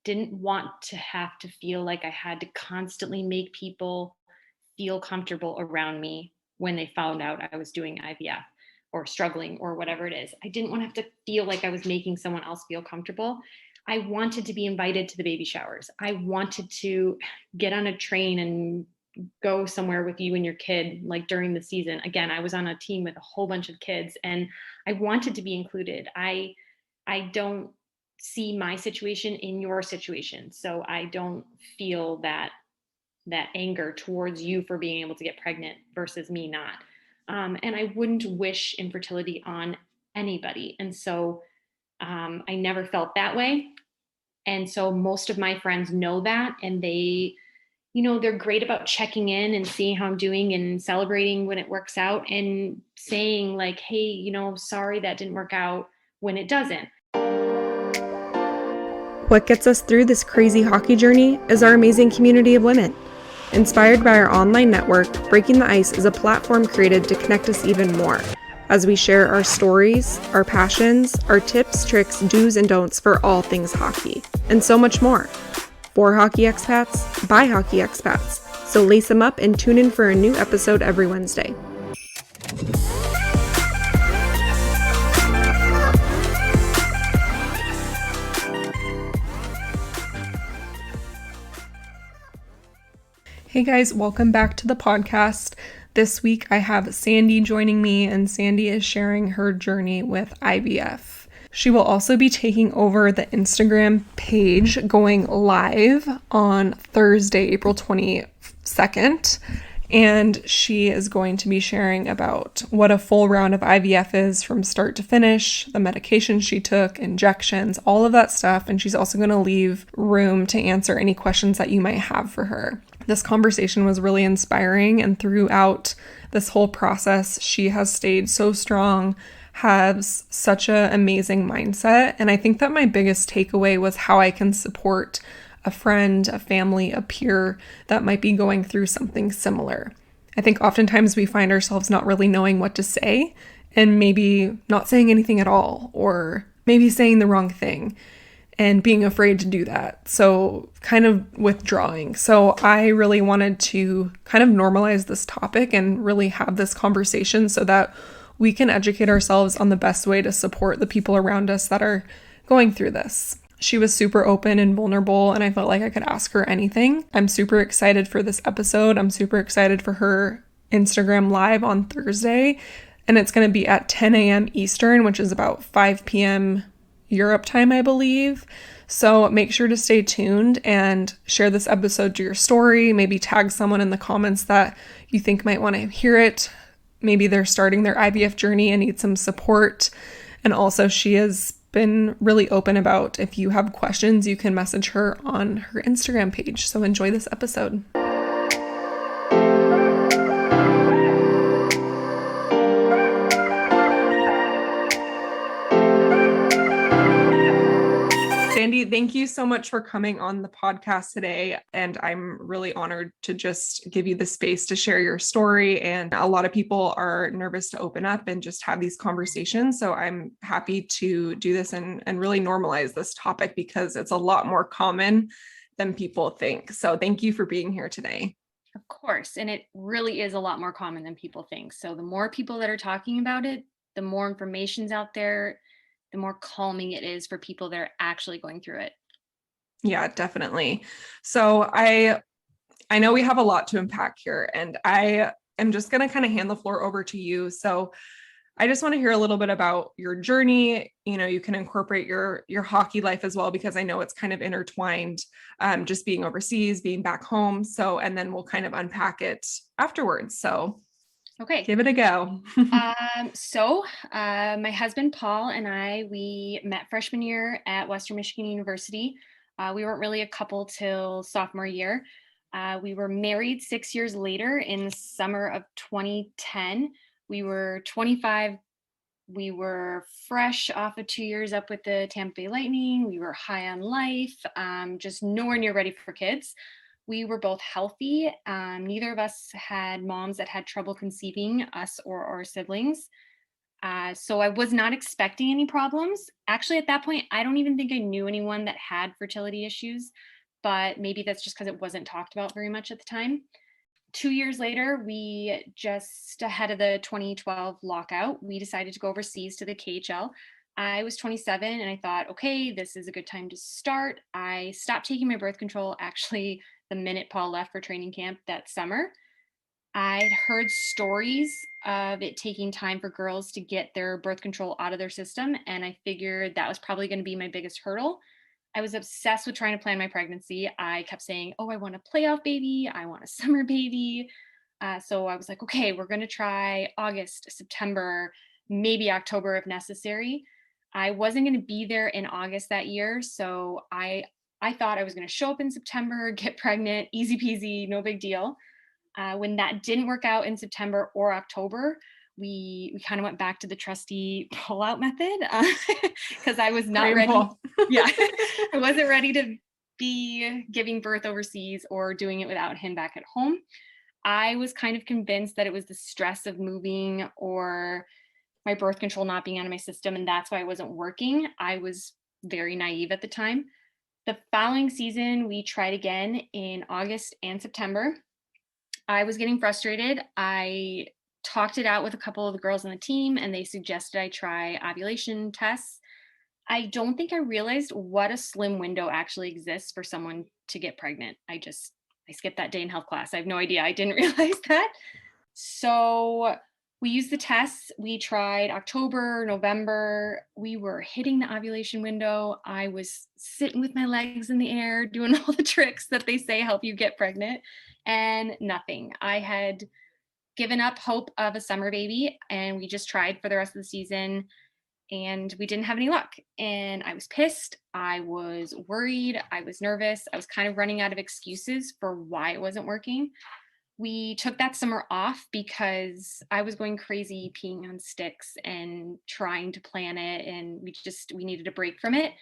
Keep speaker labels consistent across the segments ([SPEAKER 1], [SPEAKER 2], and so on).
[SPEAKER 1] didn't want to have to feel like I had to constantly make people feel comfortable around me when they found out I was doing IVF or struggling or whatever it is. I didn't want to have to feel like I was making someone else feel comfortable. I wanted to be invited to the baby showers. I wanted to get on a train and go somewhere with you and your kid, like during the season. Again, I was on a team with a whole bunch of kids and I wanted to be included. I don't see my situation in your situation. So I don't feel that anger towards you for being able to get pregnant versus me not. And I wouldn't wish infertility on anybody. And so I never felt that way. And so most of my friends know that, and they're great about checking in and seeing how I'm doing and celebrating when it works out and saying like, hey, sorry that didn't work out when it doesn't.
[SPEAKER 2] What gets us through this crazy hockey journey is our amazing community of women. Inspired by our online network, Breaking the Ice is a platform created to connect us even more, as we share our stories, our passions, our tips, tricks, do's and don'ts for all things hockey, and so much more. For hockey expats, by hockey expats. So lace them up and tune in for a new episode every Wednesday. Hey guys, welcome back to the podcast. This week I have Sandy joining me, and Sandy is sharing her journey with IVF. She will also be taking over the Instagram page, going live on Thursday, April 22nd. And she is going to be sharing about what a full round of IVF is from start to finish, the medication she took, injections, all of that stuff. And she's also going to leave room to answer any questions that you might have for her. This conversation was really inspiring, and throughout this whole process, she has stayed so strong, has such an amazing mindset. And I think that my biggest takeaway was how I can support a friend, a family, a peer that might be going through something similar. I think oftentimes we find ourselves not really knowing what to say, and maybe not saying anything at all, or maybe saying the wrong thing and being afraid to do that. So kind of withdrawing. So I really wanted to kind of normalize this topic and really have this conversation so that we can educate ourselves on the best way to support the people around us that are going through this. She was super open and vulnerable, and I felt like I could ask her anything. I'm super excited for this episode. I'm super excited for her Instagram live on Thursday, and it's going to be at 10 a.m. Eastern, which is about 5 p.m. Europe time, I believe. So make sure to stay tuned and share this episode to your story. Maybe tag someone in the comments that you think might want to hear it. Maybe they're starting their IVF journey and need some support. And also, she has been really open about if you have questions, you can message her on her Instagram page. So enjoy this episode. Sandy, thank you so much for coming on the podcast today. And I'm really honored to just give you the space to share your story. And a lot of people are nervous to open up and just have these conversations. So I'm happy to do this and really normalize this topic because it's a lot more common than people think. So thank you for being here today.
[SPEAKER 1] Of course. And it really is a lot more common than people think. So the more people that are talking about it, the more information's out there, the more calming it is for people that are actually going through it.
[SPEAKER 2] Yeah, definitely. So I know we have a lot to unpack here, and I am just going to kind of hand the floor over to you. So I just want to hear a little bit about your journey. You can incorporate your hockey life as well, because I know it's kind of intertwined, just being overseas, being back home. So, and then we'll kind of unpack it afterwards. So
[SPEAKER 1] okay,
[SPEAKER 2] give it a go.
[SPEAKER 1] My husband, Paul, and we met freshman year at Western Michigan University. We weren't really a couple till sophomore year. We were married 6 years later in the summer of 2010. We were 25. We were fresh off of 2 years up with the Tampa Bay Lightning. We were high on life, just nowhere near ready for kids. We were both healthy. Neither of us had moms that had trouble conceiving, us or our siblings. So I was not expecting any problems. Actually, at that point, I don't even think I knew anyone that had fertility issues, but maybe that's just because it wasn't talked about very much at the time. 2 years later, we just ahead of the 2012 lockout, we decided to go overseas to the KHL. I was 27 and I thought, okay, this is a good time to start. I stopped taking my birth control actually the minute Paul left for training camp that summer. I'd heard stories of it taking time for girls to get their birth control out of their system, and I figured that was probably going to be my biggest hurdle. I was obsessed with trying to plan my pregnancy. I kept saying, oh, I want a playoff baby. I want a summer baby. So I was like, okay, we're going to try August, September, maybe October if necessary. I wasn't going to be there in August that year. So I thought I was going to show up in September, get pregnant, easy peasy, no big deal. When that didn't work out in September or October, we kind of went back to the trusty pull-out method because I was not ready. Yeah, I wasn't ready to be giving birth overseas or doing it without him back at home. I was kind of convinced that it was the stress of moving or my birth control not being out of my system, and that's why I wasn't working. I was very naive at the time. The following season, we tried again in August and September. I was getting frustrated. I talked it out with a couple of the girls on the team, and they suggested I try ovulation tests. I don't think I realized what a slim window actually exists for someone to get pregnant. I skipped that day in health class. I have no idea. I didn't realize that. So we used the tests. We tried October, November. We were hitting the ovulation window. I was sitting with my legs in the air, doing all the tricks that they say help you get pregnant, and nothing. I had given up hope of a summer baby, and we just tried for the rest of the season, and we didn't have any luck. And I was pissed. I was worried. I was nervous. I was kind of running out of excuses for why it wasn't working. We took that summer off because I was going crazy peeing on sticks and trying to plan it, and we needed a break from it.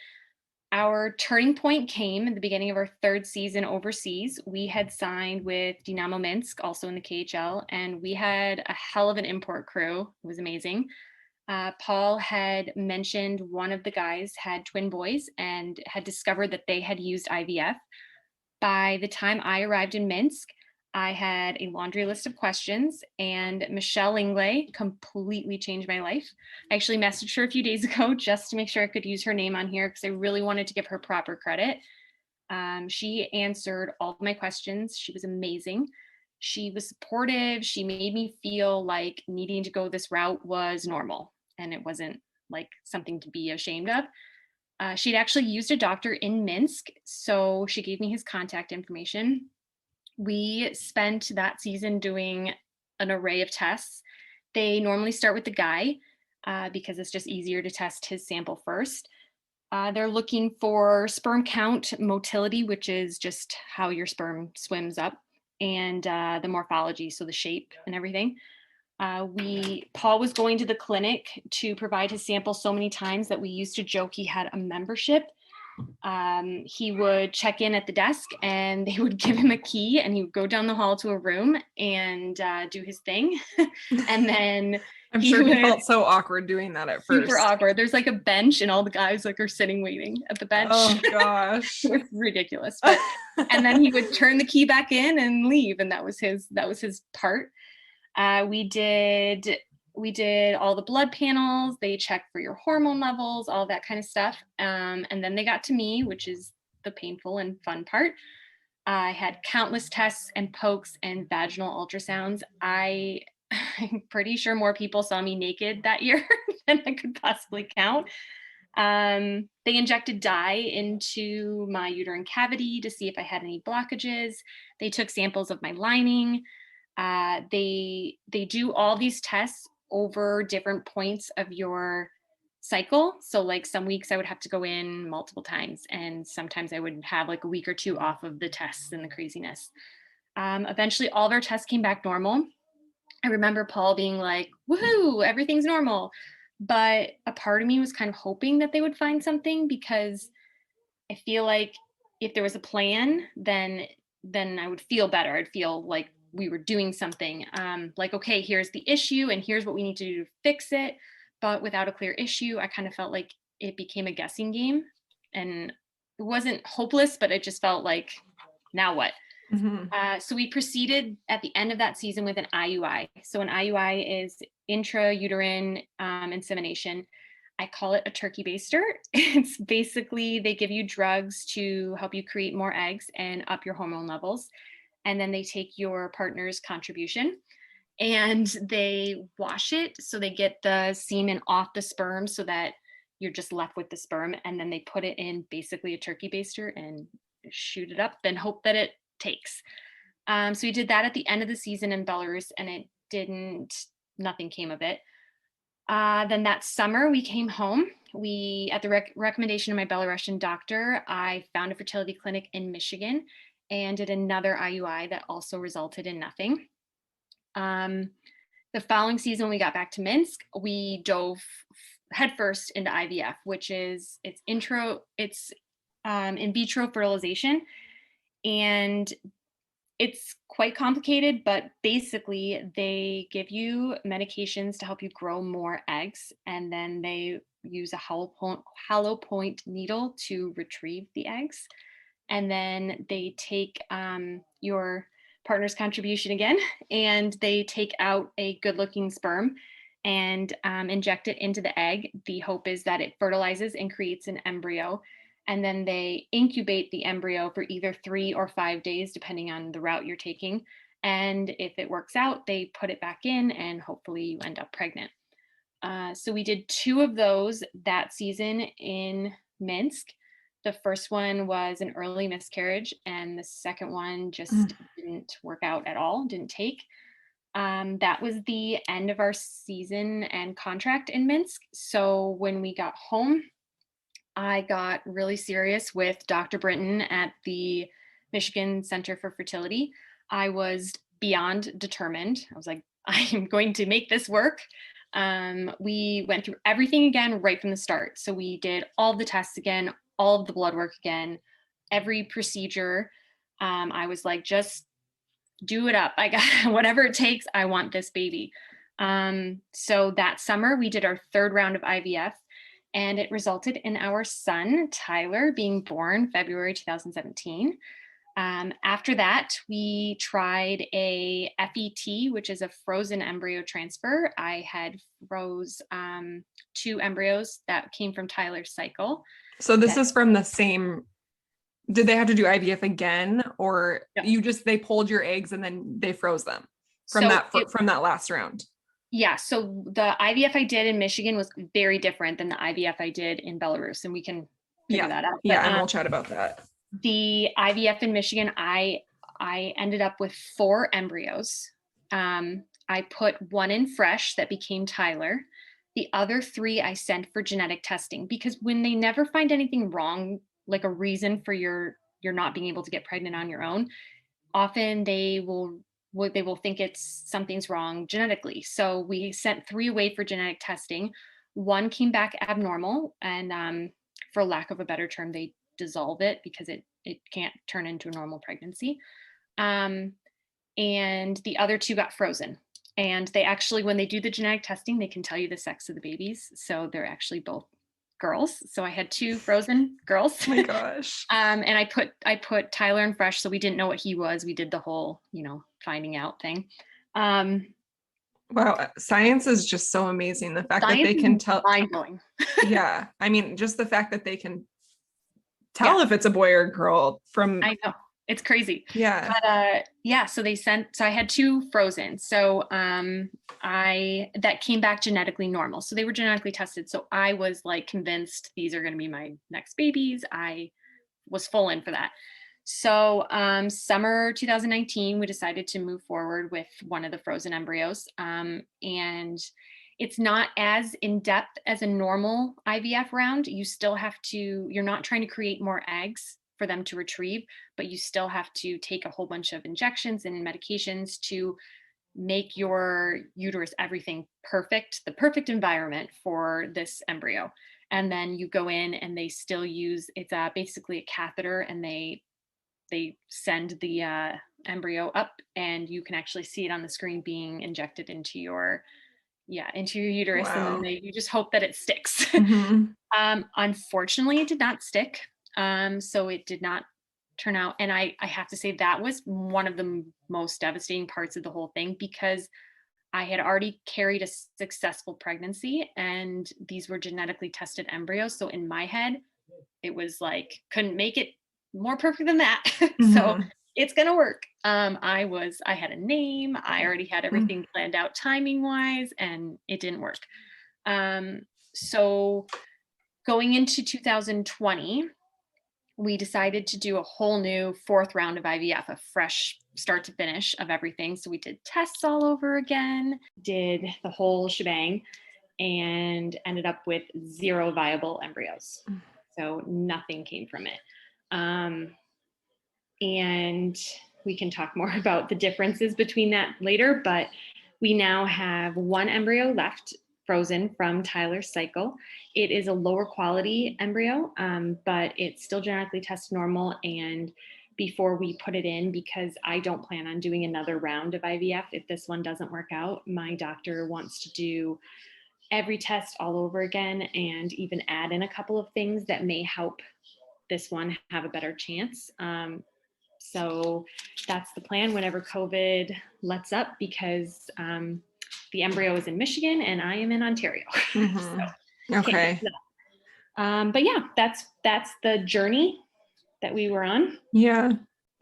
[SPEAKER 1] Our turning point came at the beginning of our third season overseas. We had signed with Dynamo Minsk, also in the KHL, and we had a hell of an import crew. It was amazing. Paul had mentioned one of the guys had twin boys and had discovered that they had used IVF. By the time I arrived in Minsk, I had a laundry list of questions, and Michelle Lingley completely changed my life. I actually messaged her a few days ago just to make sure I could use her name on here because I really wanted to give her proper credit. She answered all of my questions. She was amazing. She was supportive. She made me feel like needing to go this route was normal and it wasn't like something to be ashamed of. She'd actually used a doctor in Minsk, so she gave me his contact information. We spent that season doing an array of tests. They normally start with the guy because it's just easier to test his sample first. They're looking for sperm count, motility, which is just how your sperm swims up, and the morphology, so the shape and everything. Paul was going to the clinic to provide his sample so many times that we used to joke he had a membership. He would check in at the desk and they would give him a key and he would go down the hall to a room and do his thing. And then
[SPEAKER 2] I'm sure he felt so awkward doing that at first.
[SPEAKER 1] Super awkward. There's like a bench and all the guys like are sitting waiting at the bench.
[SPEAKER 2] Oh gosh.
[SPEAKER 1] It was ridiculous. But and then he would turn the key back in and leave, and that was his part. We did all the blood panels. They checked for your hormone levels, all that kind of stuff. And then they got to me, which is the painful and fun part. I had countless tests and pokes and vaginal ultrasounds. I'm pretty sure more people saw me naked that year than I could possibly count. They injected dye into my uterine cavity to see if I had any blockages. They took samples of my lining. They do all these tests over different points of your cycle. So like some weeks I would have to go in multiple times, and sometimes I would have like a week or two off of the tests and the craziness. Eventually all of our tests came back normal. I remember Paul being like, woohoo, everything's normal. But a part of me was kind of hoping that they would find something, because I feel like if there was a plan, then I would feel better. I'd feel like we were doing something, like, okay, here's the issue and here's what we need to do to fix it. but without a clear issue. I kind of felt like it became a guessing game, and it wasn't hopeless, but it just felt like, now what? So we proceeded at the end of that season with an IUI. So an IUI is intrauterine insemination. I call it a turkey baster. It's basically, they give you drugs to help you create more eggs and up your hormone levels. And then they take your partner's contribution and they wash it. So they get the semen off the sperm so that you're just left with the sperm. And then they put it in basically a turkey baster and shoot it up and hope that it takes. So we did that at the end of the season in Belarus, and nothing came of it. Then that summer we came home. We, at the recommendation of my Belarusian doctor, I found a fertility clinic in Michigan and did another IUI that also resulted in nothing. The following season, when we got back to Minsk, we dove headfirst into IVF, which is in vitro fertilization. And it's quite complicated, but basically they give you medications to help you grow more eggs, and then they use a hollow point needle to retrieve the eggs. And then they take your partner's contribution again, and they take out a good-looking sperm and inject it into the egg. The hope is that it fertilizes and creates an embryo. And then they incubate the embryo for either 3 or 5 days, depending on the route you're taking. And if it works out, they put it back in and hopefully you end up pregnant. So we did 2 of those that season in Minsk. The first one was an early miscarriage, and the second one just didn't work out at all, didn't take. That was the end of our season and contract in Minsk. So when we got home, I got really serious with Dr. Brinton at the Michigan Center for Fertility. I was beyond determined. I was like, I am going to make this work. We went through everything again right from the start. So we did all the tests again, all of the blood work again, every procedure. I was like, just do it up. I got whatever it takes. I want this baby. So that summer we did our 3rd round of IVF. And it resulted in our son, Tyler, being born February 2017. After that, we tried a FET, which is a frozen embryo transfer. I had froze 2 embryos that came from Tyler's cycle.
[SPEAKER 2] So this is from the same, did they have to do IVF again, or they pulled your eggs and then they froze them from that last round?
[SPEAKER 1] Yeah, so the IVF I did in Michigan was very different than the IVF I did in Belarus, and we can figure that out.
[SPEAKER 2] But, and we'll chat about that.
[SPEAKER 1] The IVF in Michigan, I ended up with 4 embryos. I put 1 in fresh that became Tyler. The other 3 I sent for genetic testing, because when they never find anything wrong, like a reason for you're not being able to get pregnant on your own, often they will think something's wrong genetically. So we sent 3 away for genetic testing. 1 came back abnormal, and for lack of a better term, they dissolve it because it can't turn into a normal pregnancy. And the other 2 got frozen. And they actually, when they do the genetic testing, they can tell you the sex of the babies. So they're actually both girls. So I had 2 frozen girls.
[SPEAKER 2] Oh my gosh.
[SPEAKER 1] And I put Tyler in fresh, so we didn't know what he was. We did the whole, finding out thing.
[SPEAKER 2] Wow, science is just so amazing. The fact that they can tell,
[SPEAKER 1] mind-blowing.
[SPEAKER 2] Yeah, I mean, just the fact that they can tell if it's a boy or a girl from.
[SPEAKER 1] I know, it's crazy.
[SPEAKER 2] Yeah.
[SPEAKER 1] But so I had 2 frozen. So that came back genetically normal. So they were genetically tested. So I was like convinced these are going to be my next babies. I was full in for that. So summer 2019, we decided to move forward with one of the frozen embryos. And it's not as in-depth as a normal IVF round. You're not trying to create more eggs for them to retrieve, but you still have to take a whole bunch of injections and medications to make your uterus, everything perfect, the perfect environment for this embryo. And then you go in and they still use, it's basically a catheter, and they send the embryo up, and you can actually see it on the screen being injected into your into your uterus.
[SPEAKER 2] Wow.
[SPEAKER 1] And then you just hope that it sticks.
[SPEAKER 2] Mm-hmm.
[SPEAKER 1] Unfortunately, it did not stick. So it did not turn out. And I have to say that was one of the most devastating parts of the whole thing, because I had already carried a successful pregnancy and these were genetically tested embryos. So in my head, it was like, couldn't make it more perfect than that. So
[SPEAKER 2] Mm-hmm.
[SPEAKER 1] it's going to work. I had a name, I already had everything planned out timing wise, and it didn't work. So going into 2020, we decided to do a whole new 4th round of IVF, a fresh start to finish of everything. So we did tests all over again, did the whole shebang, and ended up with 0 viable embryos. So nothing came from it. And we can talk more about the differences between that later, but we now have 1 embryo left frozen from Tyler's cycle. It is a lower quality embryo, but it's still genetically tested normal. And before we put it in, because I don't plan on doing another round of IVF if this one doesn't work out, my doctor wants to do every test all over again and even add in a couple of things that may help this one have a better chance. So that's the plan whenever COVID lets up, because the embryo is in Michigan and I am in Ontario.
[SPEAKER 2] Mm-hmm.
[SPEAKER 1] So
[SPEAKER 2] Okay.
[SPEAKER 1] but yeah, that's the journey that we were on.
[SPEAKER 2] Yeah.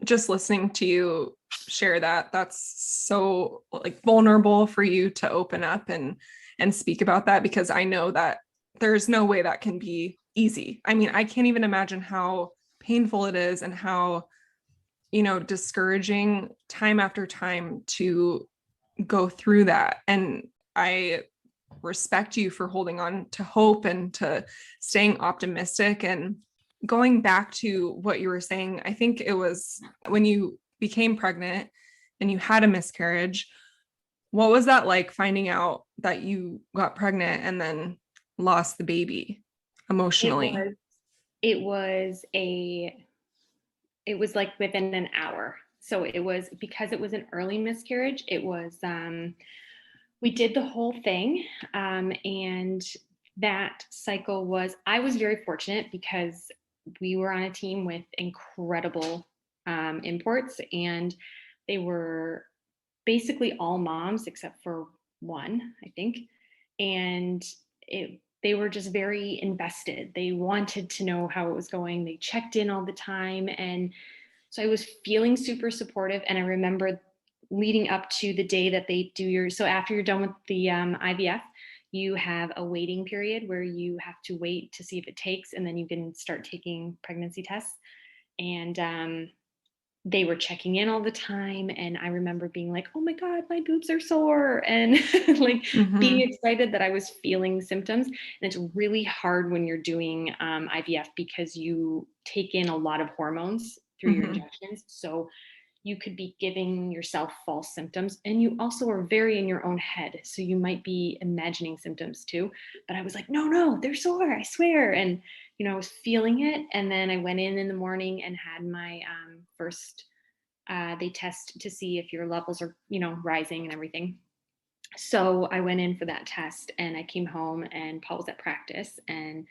[SPEAKER 2] Just listening to you share that, that's so like vulnerable for you to open up and speak about that, because I know that there's no way that can be easy. I mean, I can't even imagine how painful it is and how, discouraging time after time to go through that. And I respect you for holding on to hope and to staying optimistic. And going back to what you were saying, I think it was when you became pregnant and you had a miscarriage, what was that like, finding out that you got pregnant and then lost the baby emotionally?
[SPEAKER 1] It was like within an hour. So it was, because it was an early miscarriage, it was we did the whole thing. And that cycle I was very fortunate because we were on a team with incredible imports, and they were basically all moms except for one, I think. And they were just very invested. They wanted to know how it was going. They checked in all the time. And so I was feeling super supportive. And I remember leading up to the day that they do so after you're done with the IVF, you have a waiting period where you have to wait to see if it takes, and then you can start taking pregnancy tests. And they were checking in all the time. And I remember being like, oh my God, my boobs are sore. And like being excited that I was feeling symptoms. And it's really hard when you're doing IVF, because you take in a lot of hormones through your injections. So you could be giving yourself false symptoms, and you also are very in your own head. So you might be imagining symptoms too. But I was like, no, they're sore, I swear. And, I was feeling it. And then I went in the morning and had my first, they test to see if your levels are, rising and everything. So I went in for that test, and I came home, and Paul was at practice. And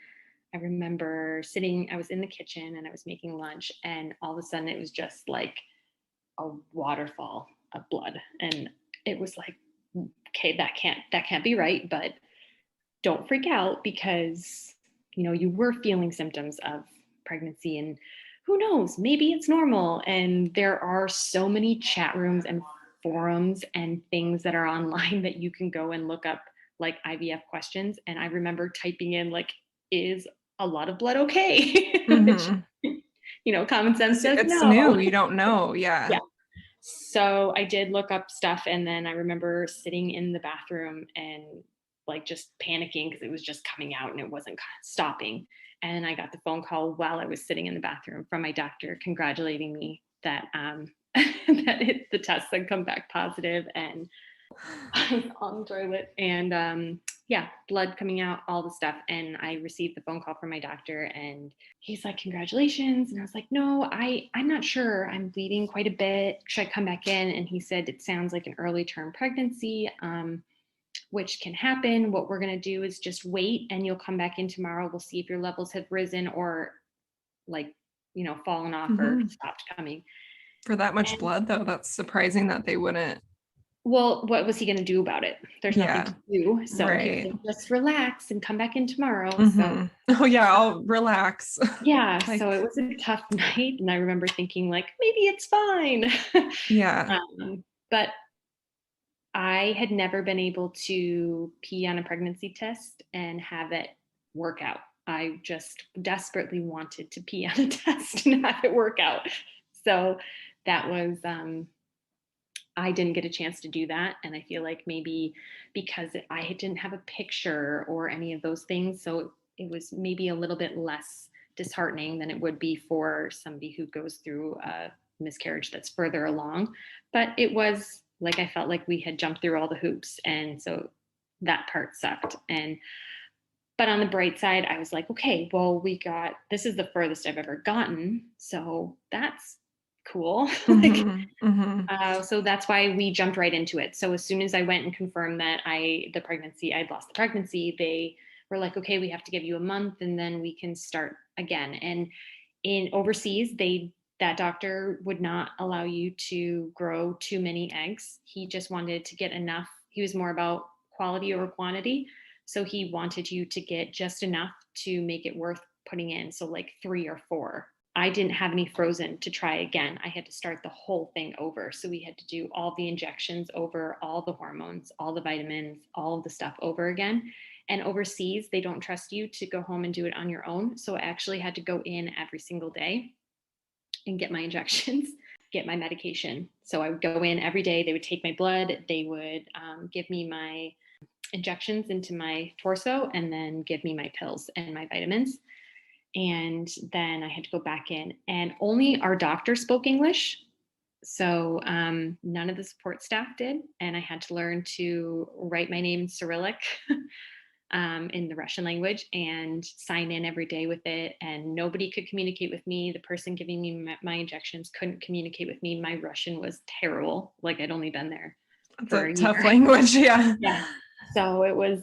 [SPEAKER 1] I remember I was in the kitchen and I was making lunch, and all of a sudden it was just like a waterfall of blood. And it was like, okay, that can't be right, but don't freak out, because you were feeling symptoms of pregnancy, and who knows, maybe it's normal. And there are so many chat rooms and forums and things that are online that you can go and look up like IVF questions. And I remember typing in like, is a lot of blood okay? Which, common sense says
[SPEAKER 2] It's
[SPEAKER 1] no.
[SPEAKER 2] new, you don't know. Yeah.
[SPEAKER 1] So I did look up stuff, and then I remember sitting in the bathroom and like just panicking because it was just coming out and it wasn't stopping. And I got the phone call while I was sitting in the bathroom from my doctor congratulating me that the tests had come back positive, and I was on the toilet, and blood coming out, all the stuff. And I received the phone call from my doctor, and he's like, congratulations. And I was like, no, I'm not sure. I'm bleeding quite a bit. Should I come back in? And he said, it sounds like an early term pregnancy. which can happen. What we're going to do is just wait, and you'll come back in tomorrow. We'll see if your levels have risen or like, fallen off or stopped coming.
[SPEAKER 2] For that much blood, though, that's surprising that they wouldn't.
[SPEAKER 1] Well, what was he going to do about it? There's nothing to do. So he said, just relax and come back in tomorrow. So,
[SPEAKER 2] oh yeah, I'll relax.
[SPEAKER 1] Yeah. So it was a tough night. And I remember thinking like, maybe it's fine.
[SPEAKER 2] Yeah.
[SPEAKER 1] But I had never been able to pee on a pregnancy test and have it work out. I just desperately wanted to pee on a test and have it work out. So that was, I didn't get a chance to do that. And I feel like maybe because I didn't have a picture or any of those things, so it was maybe a little bit less disheartening than it would be for somebody who goes through a miscarriage that's further along. But it was like, I felt like we had jumped through all the hoops. And so that part sucked. But on the bright side, I was like, okay, well, this is the furthest I've ever gotten. So that's cool. So that's why we jumped right into it. So as soon as I went and confirmed that I'd lost the pregnancy, they were like, okay, we have to give you a month and then we can start again. And in overseas, that doctor would not allow you to grow too many eggs. He just wanted to get enough. He was more about quality over quantity. So he wanted you to get just enough to make it worth putting in. So like 3 or 4. I didn't have any frozen to try again. I had to start the whole thing over. So we had to do all the injections over, all the hormones, all the vitamins, all of the stuff over again. And overseas, they don't trust you to go home and do it on your own. So I actually had to go in every single day and get my injections, get my medication. So I would go in every day. They would take my blood. They would give me my injections into my torso and then give me my pills and my vitamins. And then I had to go back in, and only our doctor spoke English. So none of the support staff did. And I had to learn to write my name in Cyrillic in the Russian language and sign in every day with it. And nobody could communicate with me. The person giving me my injections couldn't communicate with me. My Russian was terrible. Like I'd only been there for a
[SPEAKER 2] tough
[SPEAKER 1] year.
[SPEAKER 2] language. Yeah.
[SPEAKER 1] So it was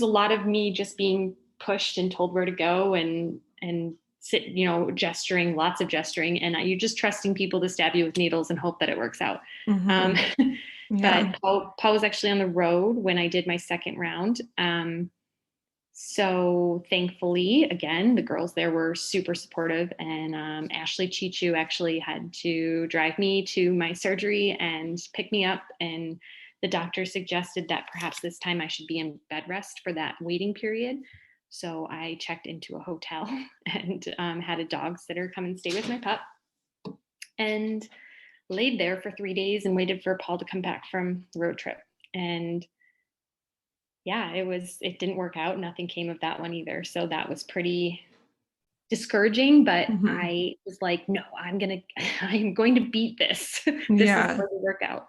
[SPEAKER 1] a lot of me just being pushed and told where to go and sit, gesturing, lots of gesturing, and you're just trusting people to stab you with needles and hope that it works out. But Paul was actually on the road when I did my second round. So thankfully, again, the girls there were super supportive, and Ashley Chichu actually had to drive me to my surgery and pick me up. And the doctor suggested that perhaps this time I should be in bed rest for that waiting period. So I checked into a hotel and had a dog sitter come and stay with my pup and laid there for 3 days and waited for Paul to come back from the road trip. And yeah, it didn't work out. Nothing came of that one either. So that was pretty discouraging, but I was like, no, I'm going to beat this. This is going to work out.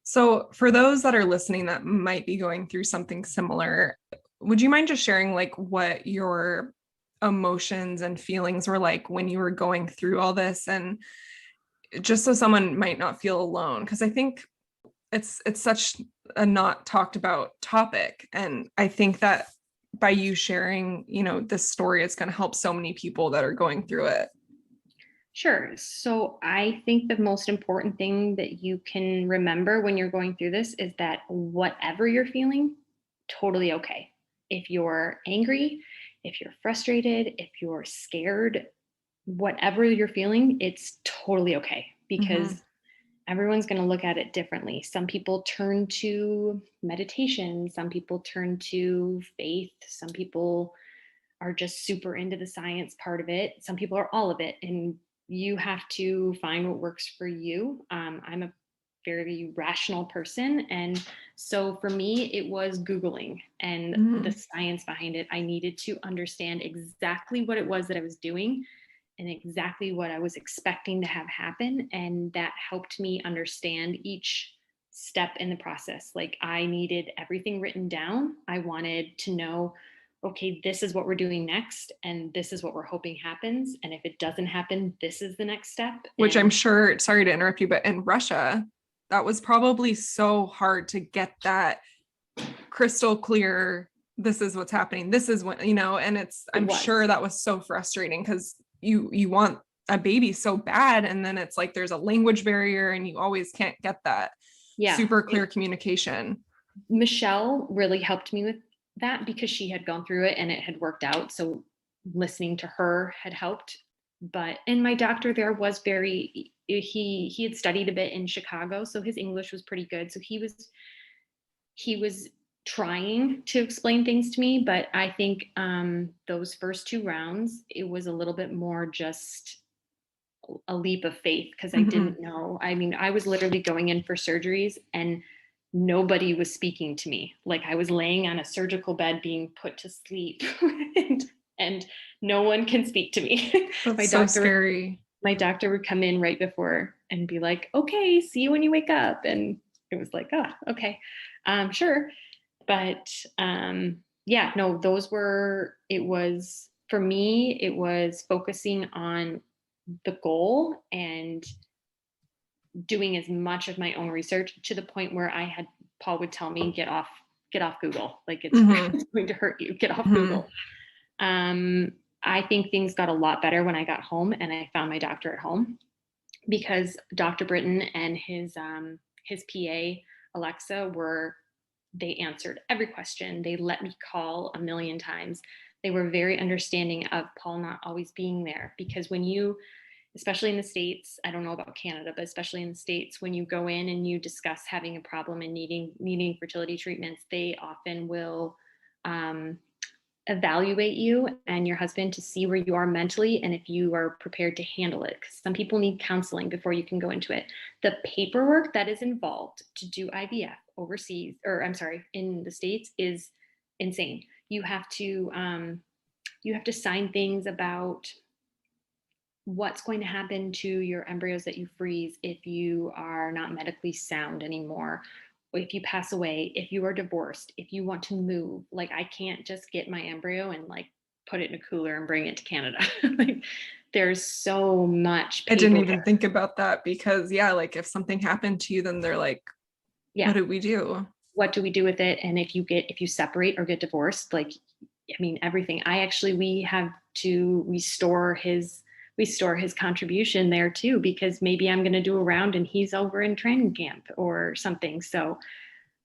[SPEAKER 2] So for those that are listening that might be going through something similar, would you mind just sharing like what your emotions and feelings were like when you were going through all this, and just so someone might not feel alone? Because I think it's such a not talked about topic. And I think that by you sharing, this story, it's going to help so many people that are going through it.
[SPEAKER 1] Sure. So I think the most important thing that you can remember when you're going through this is that whatever you're feeling, totally okay. If you're angry, if you're frustrated, if you're scared, whatever you're feeling, it's totally okay, because everyone's going to look at it differently. Some people turn to meditation. Some people turn to faith. Some people are just super into the science part of it. Some people are all of it. And you have to find what works for you. I'm a very rational person. And so for me, it was Googling and the science behind it. I needed to understand exactly what it was that I was doing and exactly what I was expecting to have happen. And that helped me understand each step in the process. Like I needed everything written down. I wanted to know, okay, this is what we're doing next, and this is what we're hoping happens. And if it doesn't happen, this is the next step.
[SPEAKER 2] Which I'm sure, sorry to interrupt you, but in Russia, that was probably so hard to get that crystal clear, this is what's happening, this is what, and I'm sure that was so frustrating because you want a baby so bad, and then it's like there's a language barrier and you always can't get that super clear communication.
[SPEAKER 1] Michelle really helped me with that because she had gone through it and it had worked out. So listening to her had helped. And my doctor there was he had studied a bit in Chicago, so his English was pretty good. So he was trying to explain things to me, but I think those first 2 rounds, it was a little bit more just a leap of faith because I didn't know. I mean, I was literally going in for surgeries and nobody was speaking to me. Like I was laying on a surgical bed being put to sleep and no one can speak to me.
[SPEAKER 2] That's so scary.
[SPEAKER 1] My doctor would come in right before and be like, okay, see you when you wake up. And it was like, oh, okay, sure. But no, for me, it was focusing on the goal and doing as much of my own research to the point where Paul would tell me, get off Google. Like it's going to hurt you. Get off Google. I think things got a lot better when I got home and I found my doctor at home because Dr. Britton and his PA, Alexa, they answered every question. They let me call a million times. They were very understanding of Paul not always being there because especially in the States, I don't know about Canada, but especially in the States, when you go in and you discuss having a problem and needing fertility treatments, they often will evaluate you and your husband to see where you are mentally and if you are prepared to handle it. Because some people need counseling before you can go into it. The paperwork that is involved to do IVF overseas, in the States, is insane. You have to sign things about what's going to happen to your embryos that you freeze if you are not medically sound anymore, if you pass away, if you are divorced, if you want to move. Like I can't just get my embryo and like put it in a cooler and bring it to Canada. Like there's so much paperwork.
[SPEAKER 2] I didn't even think about that because like if something happened to you, then they're like, what do we do?
[SPEAKER 1] What do we do with it? And if you separate or get divorced, like, I mean, everything. We store his contribution there too, because maybe I'm going to do a round and he's over in training camp or something. So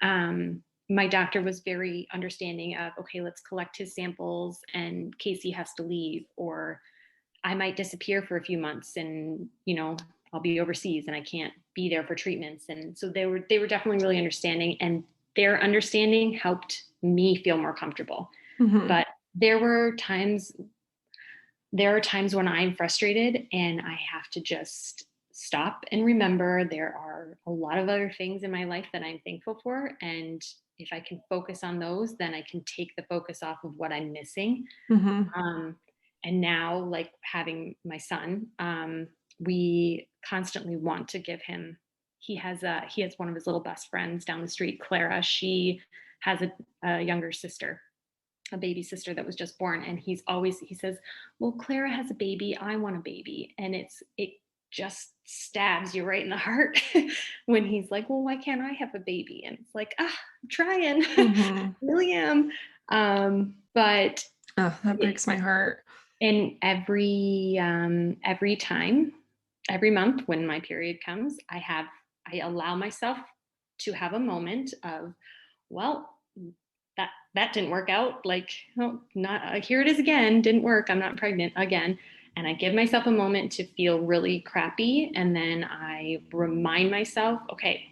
[SPEAKER 1] my doctor was very understanding of, okay, let's collect his samples and Casey has to leave, or I might disappear for a few months and, I'll be overseas and I can't be there for treatments. And so they were definitely really understanding, and their understanding helped me feel more comfortable. But there are times when I'm frustrated and I have to just stop and remember there are a lot of other things in my life that I'm thankful for. And if I can focus on those, then I can take the focus off of what I'm missing. And now, like having my son, we constantly want to give him, he has one of his little best friends down the street, Clara. She has a younger sister, a baby sister that was just born. And he says, well, Clara has a baby, I want a baby. And it just stabs you right in the heart when he's like, well, why can't I have a baby? And it's like, I'm trying. Really am. But
[SPEAKER 2] that breaks my heart.
[SPEAKER 1] And every month when my period comes, I allow myself to have a moment of, well, that didn't work out. Like, oh, not here it is again. Didn't work. I'm not pregnant again. And I give myself a moment to feel really crappy. And then I remind myself, okay,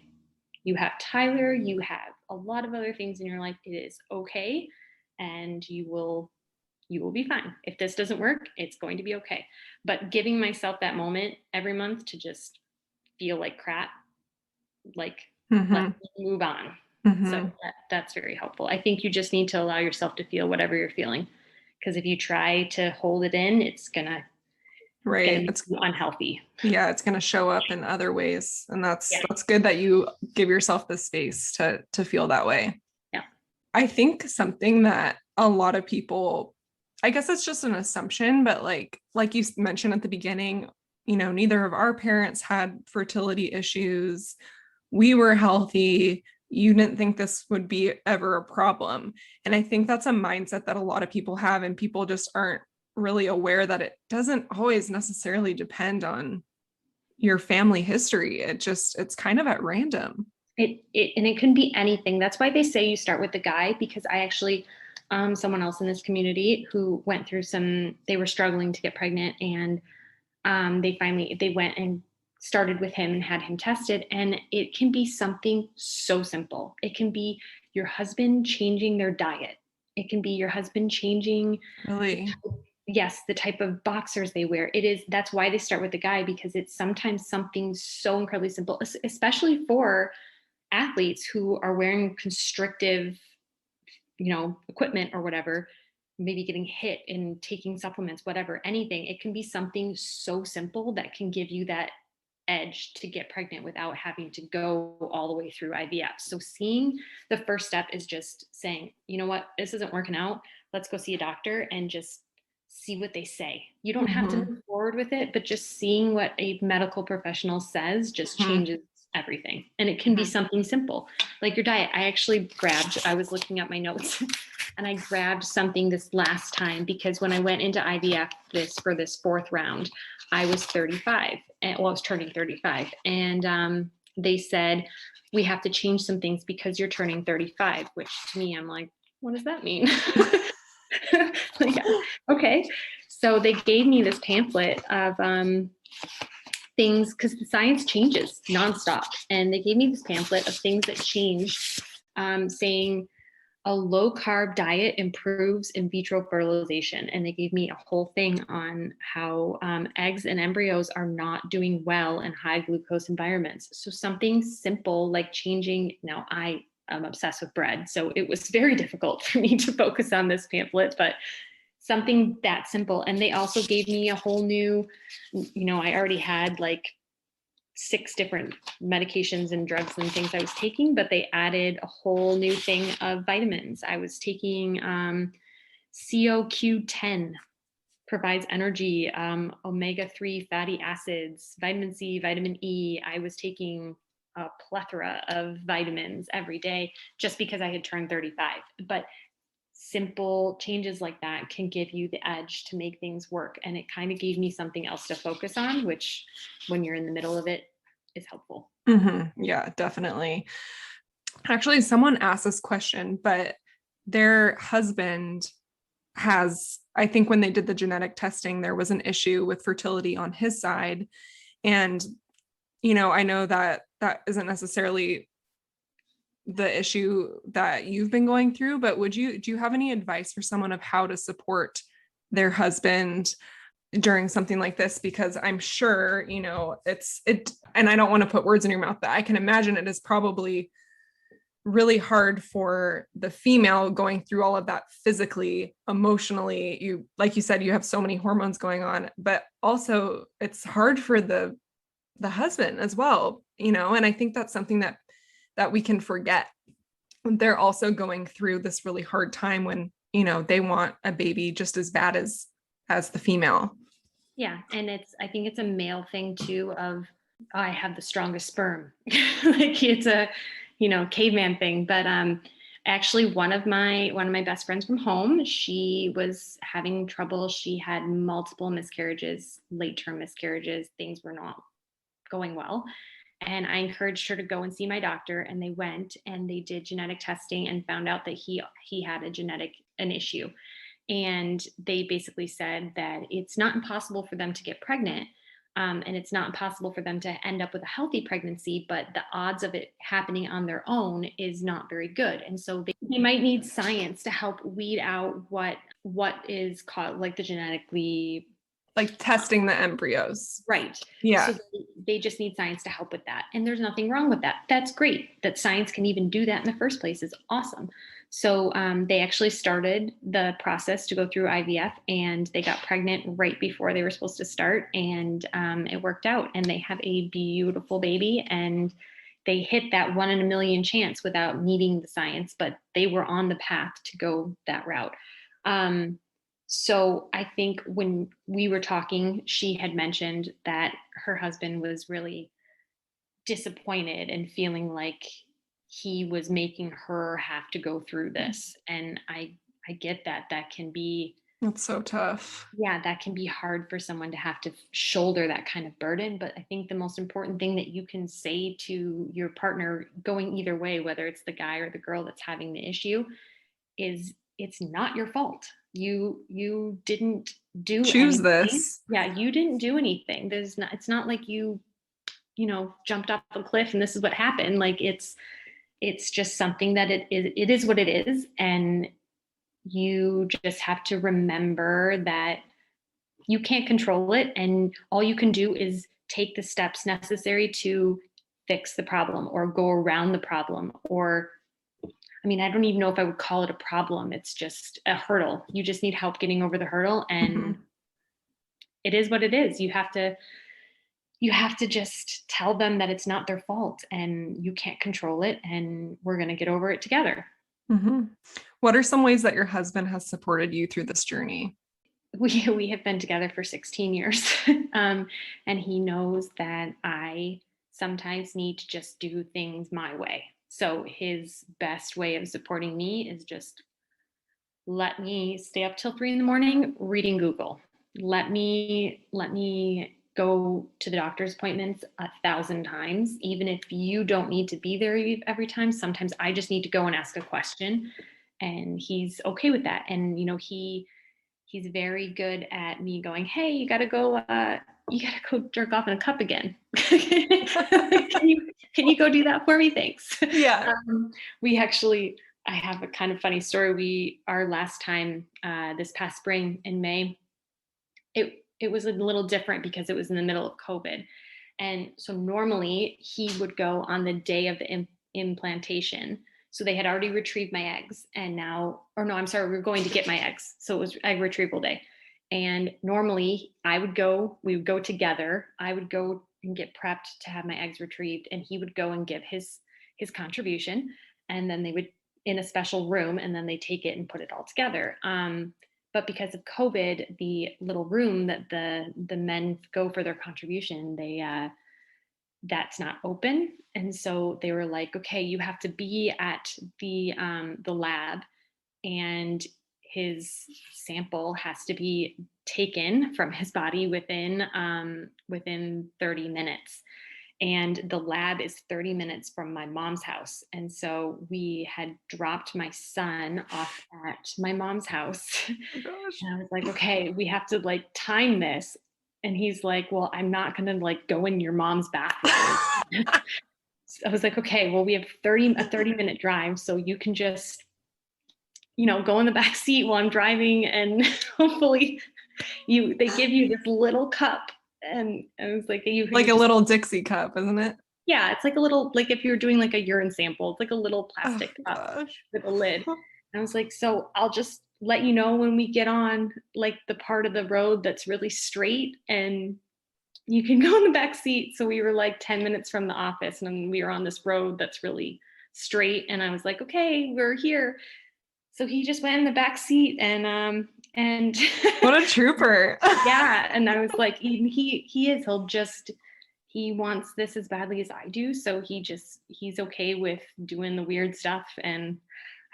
[SPEAKER 1] you have Tyler, you have a lot of other things in your life. It is okay. And you will be fine. If this doesn't work, it's going to be okay. But giving myself that moment every month to just feel like crap, like let's move on. So that's very helpful. I think you just need to allow yourself to feel whatever you're feeling, because if you try to hold it in, it's gonna be unhealthy.
[SPEAKER 2] Yeah, it's gonna show up in other ways, and that's good that you give yourself the space to feel that way.
[SPEAKER 1] Yeah,
[SPEAKER 2] I think something that a lot of people, I guess it's just an assumption, but like you mentioned at the beginning, neither of our parents had fertility issues. We were healthy. you didn't think this would be ever a problem. And I think that's a mindset that a lot of people have, and people just aren't really aware that it doesn't always necessarily depend on your family history. It's kind of at random.
[SPEAKER 1] It can be anything. That's why they say you start with the guy, because I actually, someone else in this community who went through they were struggling to get pregnant, and they went and started with him and had him tested. And it can be something so simple. It can be your husband changing their diet. It can be your husband changing,
[SPEAKER 2] Really?
[SPEAKER 1] yes, the type of boxers they wear. That's why they start with the guy, because it's sometimes something so incredibly simple, especially for athletes who are wearing constrictive, equipment or whatever, maybe getting hit and taking supplements, whatever, anything. It can be something so simple that can give you that edge to get pregnant without having to go all the way through IVF. So seeing the first step is just saying, you know what, this isn't working out. Let's go see a doctor and just see what they say. You don't have to move forward with it, but just seeing what a medical professional says just changes everything. And it can be something simple like your diet. I was looking at my notes and I grabbed something this last time, because when I went into IVF for this fourth round, I was 35, and I was turning 35. And they said, we have to change some things because you're turning 35, which to me, I'm like, what does that mean? Like, okay. So they gave me this pamphlet of things, because the science changes nonstop. And they gave me this pamphlet of things that change, saying a low carb diet improves in vitro fertilization. And they gave me a whole thing on how eggs and embryos are not doing well in high glucose environments. So something simple like changing, now I'm obsessed with bread, so it was very difficult for me to focus on this pamphlet, but something that simple. And they also gave me a whole new, I already had like 6 different medications and drugs and things I was taking, but they added a whole new thing of vitamins. I was taking CoQ10, provides energy, omega-3 fatty acids, vitamin C, vitamin E. I was taking a plethora of vitamins every day just because I had turned 35. But simple changes like that can give you the edge to make things work. And it kind of gave me something else to focus on, which when you're in the middle of it is helpful.
[SPEAKER 2] Yeah, definitely. Actually, someone asked this question, but their husband I think when they did the genetic testing, there was an issue with fertility on his side. And, I know that isn't necessarily the issue that you've been going through, but do you have any advice for someone of how to support their husband during something like this? Because I'm sure, and I don't want to put words in your mouth, but I can imagine it is probably really hard for the female going through all of that physically, emotionally. Like you said, you have so many hormones going on, but also it's hard for the husband as well, and I think that's something that we can forget. They're also going through this really hard time when, they want a baby just as bad as the female.
[SPEAKER 1] Yeah. And I think it's a male thing too of, I have the strongest sperm. Like it's a, caveman thing. But actually one of my best friends from home, she was having trouble. She had multiple miscarriages, late-term miscarriages. Things were not going well. And I encouraged her to go and see my doctor, and they went and they did genetic testing and found out that he had an issue. And they basically said that it's not impossible for them to get pregnant, and it's not impossible for them to end up with a healthy pregnancy, but the odds of it happening on their own is not very good. And so they might need science to help weed out what is called like the genetically,
[SPEAKER 2] like testing the embryos.
[SPEAKER 1] Right.
[SPEAKER 2] Yeah.
[SPEAKER 1] So they just need science to help with that. And there's nothing wrong with that. That's great. That science can even do that in the first place is awesome. So they actually started the process to go through IVF, and they got pregnant right before they were supposed to start. And it worked out, and they have a beautiful baby, and they hit that 1 in a million chance without needing the science, but they were on the path to go that route. So I think when we were talking, she had mentioned that her husband was really disappointed and feeling like he was making her have to go through this. And I get that can be,
[SPEAKER 2] That's so tough.
[SPEAKER 1] yeah, that can be hard for someone to have to shoulder that kind of burden. But I think the most important thing that you can say to your partner, going either way, whether it's the guy or the girl that's having the issue, is it's not your fault. You didn't do
[SPEAKER 2] Choose
[SPEAKER 1] anything.
[SPEAKER 2] this.
[SPEAKER 1] Yeah, you didn't do anything. It's not like you jumped off a cliff and this is what happened. Like it's just something that it is what it is. And you just have to remember that you can't control it, and all you can do is take the steps necessary to fix the problem or go around the problem. Or I mean, I don't even know if I would call it a problem. It's just a hurdle. You just need help getting over the hurdle, and it is what it is. You have to just tell them that it's not their fault and you can't control it, and we're going to get over it together.
[SPEAKER 2] What are some ways that your husband has supported you through this journey?
[SPEAKER 1] We have been together for 16 years. And he knows that I sometimes need to just do things my way. So his best way of supporting me is just let me stay up till 3 a.m. reading Google. Let me go to the doctor's appointments 1,000 times, even if you don't need to be there every time. Sometimes I just need to go and ask a question, and he's okay with that. And he's very good at me going, hey, you gotta go jerk off in a cup again. can you go do that for me? Thanks.
[SPEAKER 2] Yeah.
[SPEAKER 1] I have a kind of funny story. Our last time this past spring in May, it was a little different because it was in the middle of COVID. And so normally he would go on the day of the implantation. So they had already retrieved my eggs, and now, or no, I'm sorry, we were going to get my eggs. So it was egg retrieval day. And normally we would go together. I would go and get prepped to have my eggs retrieved, and he would go and give his contribution. And then they would in a special room, and then they take it and put it all together. But because of COVID, the little room that the men go for their contribution, that's not open. And so they were like, okay, you have to be at the lab, and his sample has to be taken from his body within 30 minutes. And the lab is 30 minutes from my mom's house. And so we had dropped my son off at my mom's house.
[SPEAKER 2] Oh gosh.
[SPEAKER 1] And I was like, okay, we have to like time this. And he's like, well, I'm not going to like go in your mom's bathroom. I was like, okay, well, we have a 30-minute drive. So you can just, go in the back seat while I'm driving, and hopefully they give you this little cup. And I was like,
[SPEAKER 2] like a little Dixie cup, isn't it?
[SPEAKER 1] Yeah, it's like a little, like if you're doing like a urine sample, it's like a little plastic cup with a lid. And I was like, so I'll just let you know when we get on like the part of the road that's really straight, and you can go in the back seat. So we were like 10 minutes from the office, and we were on this road that's really straight. And I was like, okay, we're here. So he just went in the back seat, and
[SPEAKER 2] what a trooper.
[SPEAKER 1] Yeah. And I was like, he wants this as badly as I do. So he's okay with doing the weird stuff. And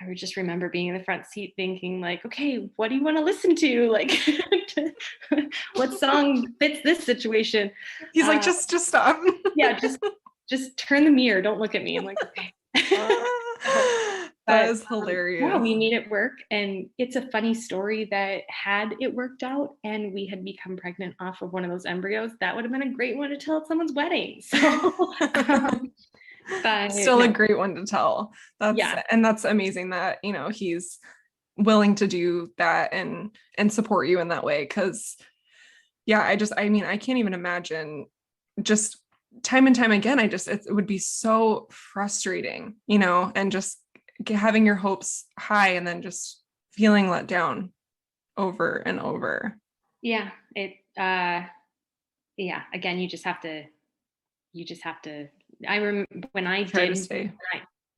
[SPEAKER 1] I would just remember being in the front seat thinking like, okay, what do you want to listen to? Like, what song fits this situation?
[SPEAKER 2] He's like, just stop.
[SPEAKER 1] Yeah. Just turn the mirror. Don't look at me. I'm like, okay.
[SPEAKER 2] That is hilarious.
[SPEAKER 1] Yeah, we made it work. And it's a funny story that had it worked out and we had become pregnant off of one of those embryos, that would have been a great one to tell at someone's wedding. So, but
[SPEAKER 2] still a great one to tell. And that's amazing that, he's willing to do that and support you in that way. Cause yeah, I can't even imagine just time and time again. It would be so frustrating, and just having your hopes high and then just feeling let down over and over.
[SPEAKER 1] Yeah. Again, you just have to, I remember when I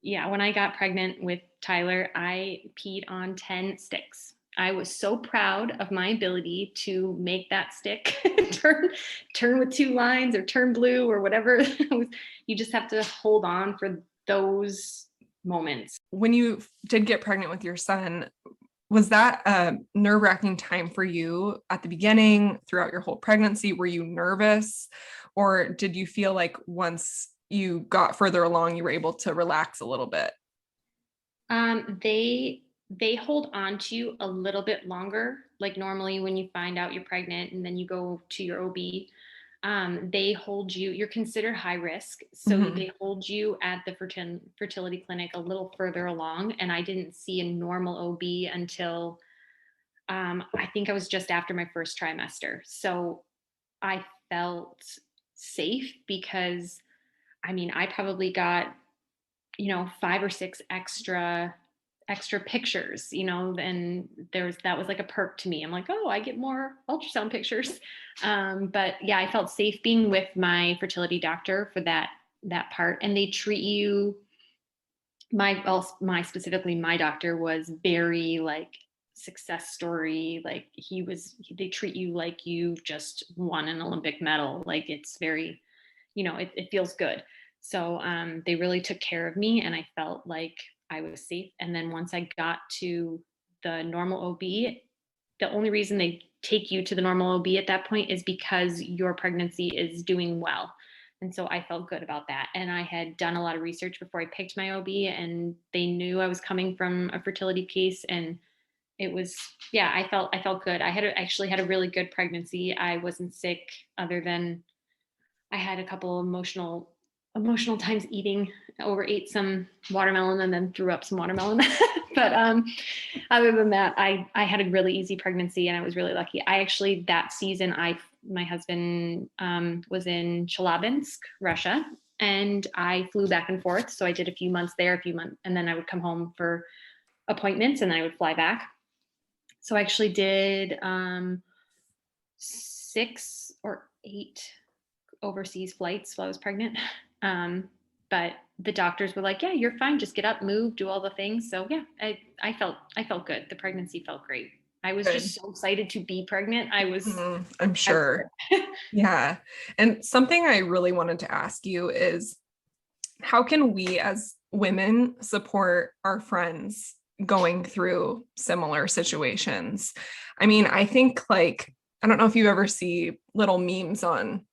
[SPEAKER 1] when I got pregnant with Tyler, I peed on 10 sticks. I was so proud of my ability to make that stick turn with 2 lines or turn blue or whatever. You just have to hold on for those moments.
[SPEAKER 2] When you did get pregnant with your son, was that a nerve-wracking time for you at the beginning, throughout your whole pregnancy? Were you nervous, or did you feel like once you got further along, you were able to relax a little bit?
[SPEAKER 1] They hold on to you a little bit longer. Like normally when you find out you're pregnant and then you go to your OB, they hold you, you're considered high risk. So they hold you at the fertility clinic a little further along. And I didn't see a normal OB until I think I was just after my first trimester. So I felt safe because I mean, I probably got, 5 or 6 extra pictures, and that was like a perk to me. I'm like, oh, I get more ultrasound pictures. But yeah, I felt safe being with my fertility doctor for that part. And they treat you, specifically my doctor was very like success story. Like they treat you like you just won an Olympic medal. Like it's very, it feels good. So they really took care of me and I felt like I was safe. And then once I got to the normal OB, the only reason they take you to the normal OB at that point is because your pregnancy is doing well. And so I felt good about that. And I had done a lot of research before I picked my OB, and they knew I was coming from a fertility case. And it was, yeah, I felt good. Actually had a really good pregnancy. I wasn't sick other than I had a couple emotional times overate some watermelon and then threw up some watermelon. But other than that, I had a really easy pregnancy and I was really lucky. I actually, that season, my husband was in Chelyabinsk, Russia, and I flew back and forth. So I did a few months there, and then I would come home for appointments and then I would fly back. So I actually did 6 or 8 overseas flights while I was pregnant. But the doctors were like, yeah, you're fine. Just get up, move, do all the things. So yeah, I felt good. The pregnancy felt great. I was just so excited to be pregnant.
[SPEAKER 2] I'm sure. Yeah. And something I really wanted to ask you is, how can we as women support our friends going through similar situations? I mean, I think like, I don't know if you ever see little memes on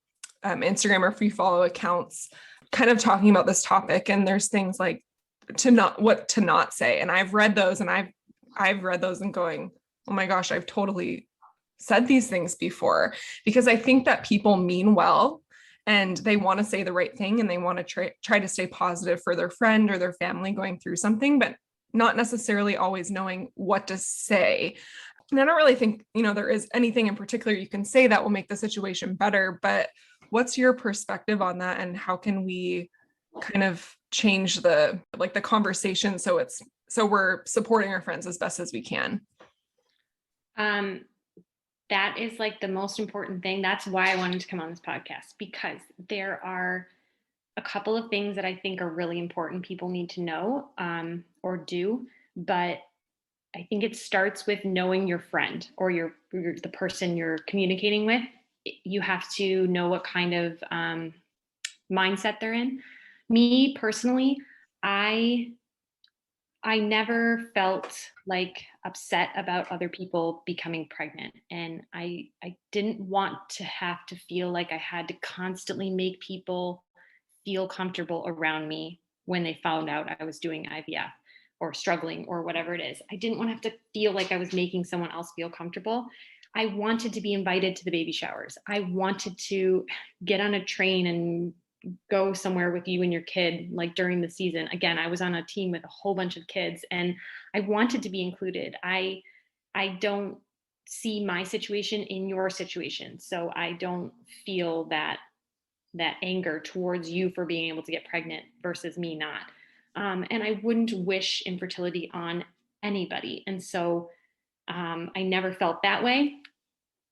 [SPEAKER 2] Instagram or if you follow accounts kind of talking about this topic, and there's things like what to not say. And I've read those and going, oh my gosh, I've totally said these things before, because I think that people mean well and they want to say the right thing and they want to try to stay positive for their friend or their family going through something, but not necessarily always knowing what to say. And I don't really think, there is anything in particular you can say that will make the situation better, but what's your perspective on that, and how can we kind of change the conversation so we're supporting our friends as best as we can?
[SPEAKER 1] That is like the most important thing. That's why I wanted to come on this podcast, because there are a couple of things that I think are really important people need to know or do. But I think it starts with knowing your friend or the person you're communicating with. You have to know what kind of mindset they're in. Me personally, I never felt like upset about other people becoming pregnant. And I didn't want to have to feel like I had to constantly make people feel comfortable around me when they found out I was doing IVF or struggling or whatever it is. I didn't want to have to feel like I was making someone else feel comfortable. I wanted to be invited to the baby showers. I wanted to get on a train and go somewhere with you and your kid, like during the season. Again, I was on a team with a whole bunch of kids and I wanted to be included. I don't see my situation in your situation. So I don't feel that anger towards you for being able to get pregnant versus me not. And I wouldn't wish infertility on anybody. And so I never felt that way.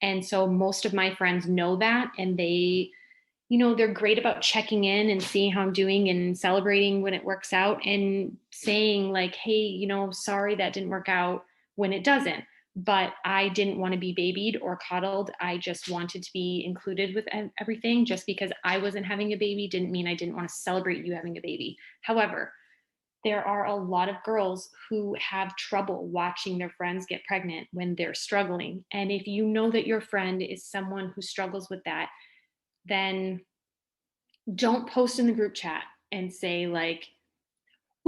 [SPEAKER 1] And so most of my friends know that, and they're great about checking in and seeing how I'm doing and celebrating when it works out and saying like, hey, sorry that didn't work out when it doesn't. But I didn't want to be babied or coddled. I just wanted to be included with everything. Just because I wasn't having a baby didn't mean I didn't want to celebrate you having a baby. However, there are a lot of girls who have trouble watching their friends get pregnant when they're struggling. And if you know that your friend is someone who struggles with that, then don't post in the group chat and say like,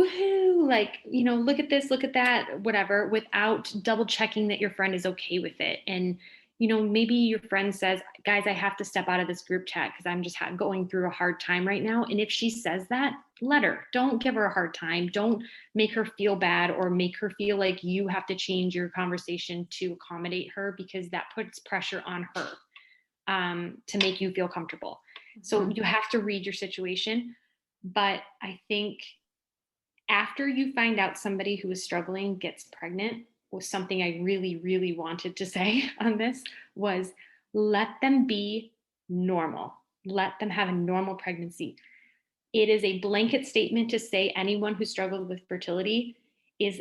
[SPEAKER 1] woohoo, like, look at this, look at that, whatever, without double checking that your friend is okay with it. And, maybe your friend says, guys, I have to step out of this group chat because I'm just going through a hard time right now. And if she says that, let her. Don't give her a hard time. Don't make her feel bad or make her feel like you have to change your conversation to accommodate her, because that puts pressure on her to make you feel comfortable. So you have to read your situation. But I think after you find out somebody who is struggling gets pregnant, was something I really, really wanted to say on this, was let them be normal. Let them have a normal pregnancy. It is a blanket statement to say anyone who struggled with fertility is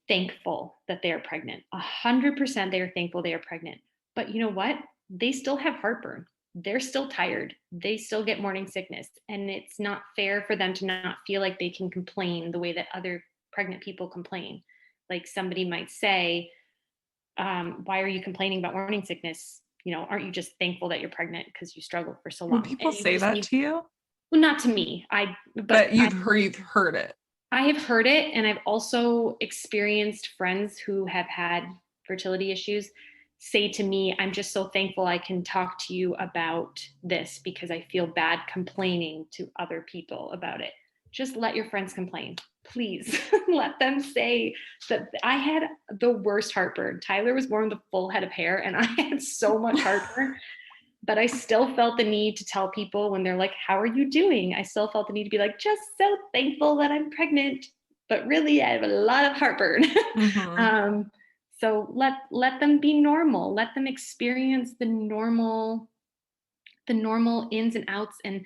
[SPEAKER 1] thankful that they are pregnant. 100% they are thankful they are pregnant. But you know what? They still have heartburn. They're still tired. They still get morning sickness. And it's not fair for them to not feel like they can complain the way that other pregnant people complain. Like somebody might say, why are you complaining about morning sickness? Aren't you just thankful that you're pregnant because you struggled for so long?
[SPEAKER 2] When people say that to you?
[SPEAKER 1] Well, not to me.
[SPEAKER 2] But you've heard it.
[SPEAKER 1] I have heard it, and I've also experienced friends who have had fertility issues say to me, I'm just so thankful I can talk to you about this because I feel bad complaining to other people about it. Just let your friends complain. Please let them say that. I had the worst heartburn. Tyler was born with a full head of hair, and I had so much heartburn. But I still felt the need to tell people when they're like, how are you doing? I still felt the need to be like, just so thankful that I'm pregnant, but really I have a lot of heartburn. Mm-hmm. So let them be normal. Let them experience the normal ins and outs. And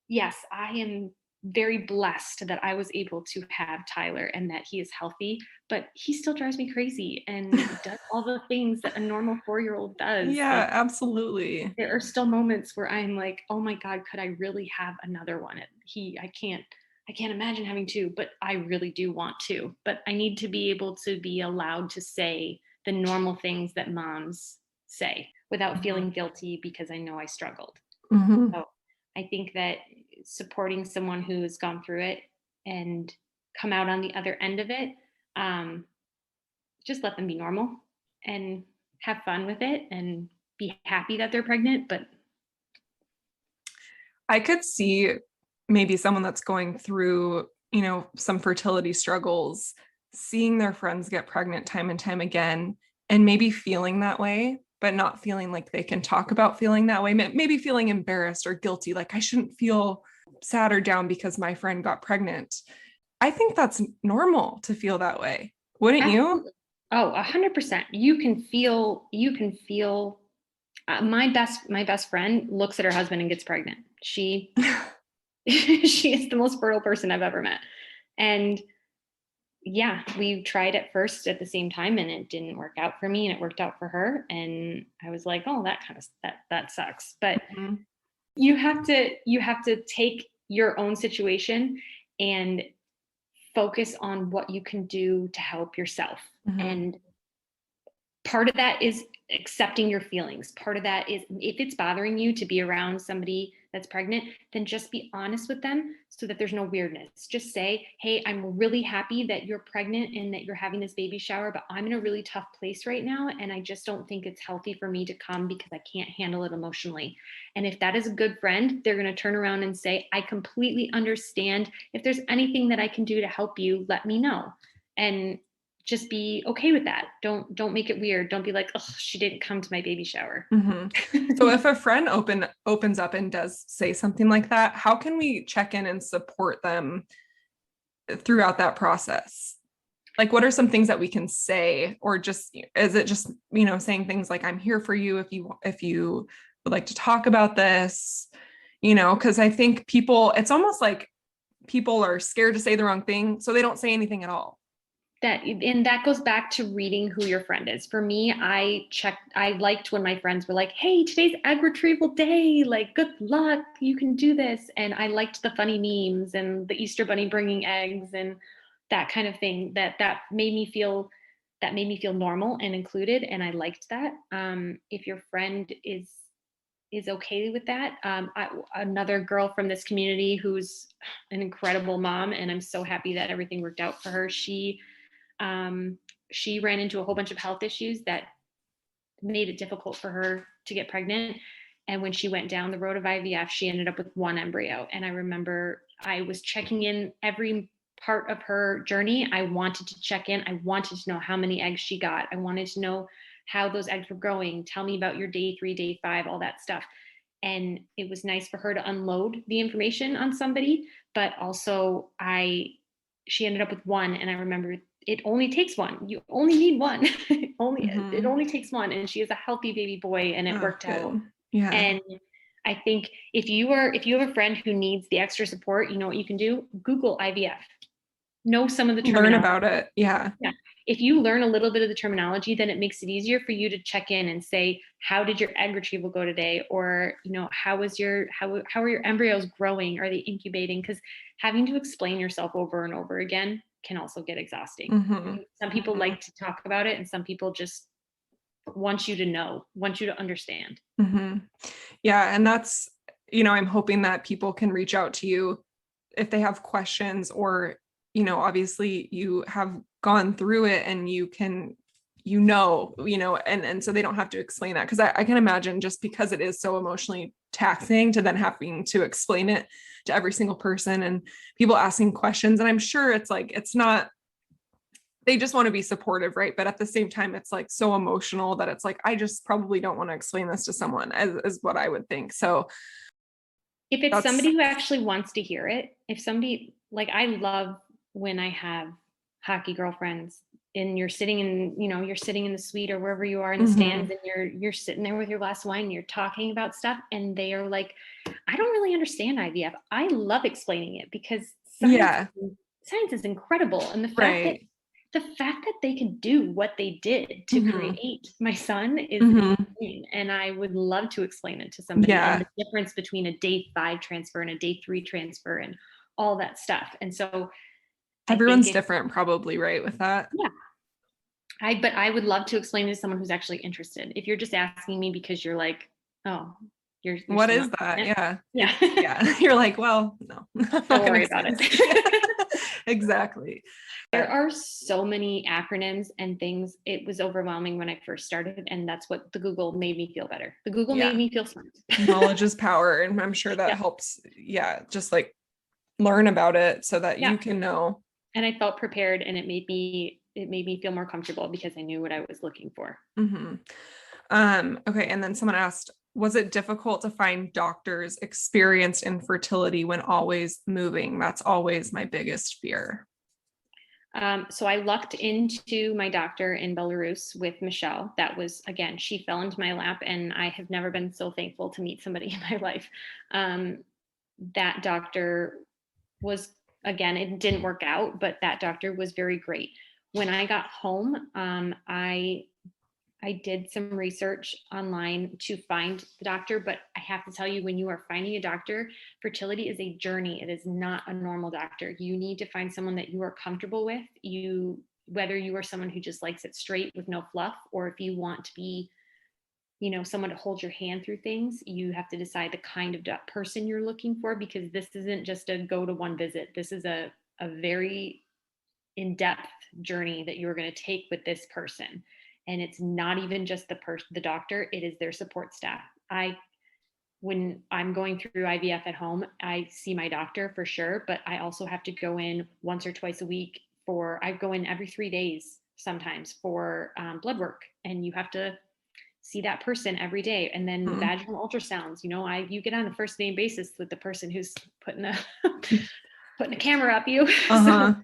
[SPEAKER 1] yes, I am very blessed that I was able to have Tyler and that he is healthy, but he still drives me crazy and does all the things that a normal 4-year-old does.
[SPEAKER 2] Yeah, absolutely.
[SPEAKER 1] There are still moments where I'm like, oh my God, could I really have another one? I can't imagine having two, but I really do want to. But I need to be able to be allowed to say the normal things that moms say without feeling guilty because I know I struggled. Mm-hmm. So I think that supporting someone who has gone through it and come out on the other end of it, just let them be normal and have fun with it and be happy that they're pregnant. But
[SPEAKER 2] I could see maybe someone that's going through, some fertility struggles, seeing their friends get pregnant time and time again, and maybe feeling that way, but not feeling like they can talk about feeling that way, maybe feeling embarrassed or guilty, like I shouldn't feel sad or down because my friend got pregnant. I think that's normal to feel that way. Wouldn't you?
[SPEAKER 1] Oh, 100%. You can feel, my best friend looks at her husband and gets pregnant. She is the most fertile person I've ever met. And yeah, we tried at first at the same time and it didn't work out for me and it worked out for her. And I was like, oh, that sucks. But you have to take your own situation and focus on what you can do to help yourself. And part of that is accepting your feelings. Part of that is if it's bothering you to be around somebody that's pregnant, then just be honest with them so that there's no weirdness. Just say, hey, I'm really happy that you're pregnant and that you're having this baby shower, but I'm in a really tough place right now. And I just don't think it's healthy for me to come because I can't handle it emotionally. And if that is a good friend, they're going to turn around and say, I completely understand. If there's anything that I can do to help you, let me know. And just be okay with that. Don't make it weird. Don't be like, oh, she didn't come to my baby shower.
[SPEAKER 2] So if a friend opens up and does say something like that, how can we check in and support them throughout that process? Like, what are some things that we can say, or just, is it just, saying things like, I'm here for you if you would like to talk about this, because I think it's almost like people are scared to say the wrong thing, so they don't say anything at all.
[SPEAKER 1] That goes back to reading who your friend is. For me, I liked when my friends were like, hey, today's egg retrieval day, like, good luck, you can do this. And I liked the funny memes and the Easter bunny bringing eggs and that kind of thing, that made me feel normal and included, and I liked that. If your friend is okay with that, another girl from this community who's an incredible mom, and I'm so happy that everything worked out for her. She ran into a whole bunch of health issues that made it difficult for her to get pregnant. And when she went down the road of IVF, she ended up with one embryo. And I remember I was checking in every part of her journey. I wanted to check in. I wanted to know how many eggs she got. I wanted to know how those eggs were growing. Tell me about your day 3, day 5, all that stuff. And it was nice for her to unload the information on somebody, but also she ended up with one. And I remember it only takes one. You only need one. It only takes one. And she has a healthy baby boy, and it worked out.
[SPEAKER 2] Yeah.
[SPEAKER 1] And I think if you have a friend who needs the extra support, you know what you can do? Google IVF. Know some of the terminology.
[SPEAKER 2] Learn about it. Yeah.
[SPEAKER 1] Yeah. If you learn a little bit of the terminology, then it makes it easier for you to check in and say, how did your egg retrieval go today? Or, you know, how are your embryos growing? Are they incubating? Because having to explain yourself over and over again can also get exhausting. Some people like to talk about it, and some people just want you to know, want you to understand.
[SPEAKER 2] Yeah. And that's, you know, I'm hoping that people can reach out to you if they have questions, or, you know, obviously you have gone through it and you can, and so they don't have to explain that. Cause I can imagine, just because it is so emotionally taxing to then having to explain it to every single person and people asking questions. And I'm sure it's like, it's not, they just want to be supportive, right? But at the same time, it's like so emotional that it's like, I just probably don't want to explain this to someone, is what I would think. So
[SPEAKER 1] if it's somebody who actually wants to hear it, if somebody, like, I love when I have hockey girlfriends and you're sitting in the suite or wherever you are in the stands, and you're sitting there with your glass of wine and you're talking about stuff, and they are like, I don't really understand IVF. I love explaining it because science is incredible. And the fact that they could do what they did to create my son is insane. And I would love to explain it to somebody, and the difference between a day 5 transfer and a day 3 transfer and all that stuff. And so
[SPEAKER 2] everyone's different probably, right, with that.
[SPEAKER 1] Yeah. But I would love to explain it to someone who's actually interested. If you're just asking me because you're like, oh, you're
[SPEAKER 2] what is that?
[SPEAKER 1] Yeah.
[SPEAKER 2] You're like, well, no,
[SPEAKER 1] don't worry about it.
[SPEAKER 2] Exactly.
[SPEAKER 1] There are so many acronyms and things. It was overwhelming when I first started, and that's what the Google made me feel better. The Google made me feel smart.
[SPEAKER 2] Knowledge is power, and I'm sure that helps. Yeah, just like learn about it so that you can know.
[SPEAKER 1] And I felt prepared, and it made me feel more comfortable because I knew what I was looking for.
[SPEAKER 2] Okay, and then someone asked, was it difficult to find doctors experienced in fertility when always moving? That's always my biggest fear.
[SPEAKER 1] So I lucked into my doctor in Belarus with Michelle. That was, again, she fell into my lap, and I have never been so thankful to meet somebody in my life. That doctor was, again, it didn't work out, but that doctor was very great. When I got home, I did some research online to find the doctor, but I have to tell you, when you are finding a doctor, fertility is a journey. It is not a normal doctor. You need to find someone that you are comfortable with. Whether you are someone who just likes it straight with no fluff, or if you want to be, someone to hold your hand through things, you have to decide the kind of person you're looking for, because this isn't just a go to one visit. This is a very in-depth journey that you're going to take with this person. And it's not even just the doctor, it is their support staff. When I'm going through IVF at home, I see my doctor for sure, but I also have to go in once or twice a week I go in every 3 days sometimes for blood work, and you have to see that person every day. And then vaginal ultrasounds, you get on a first name basis with the person who's putting a camera up you. So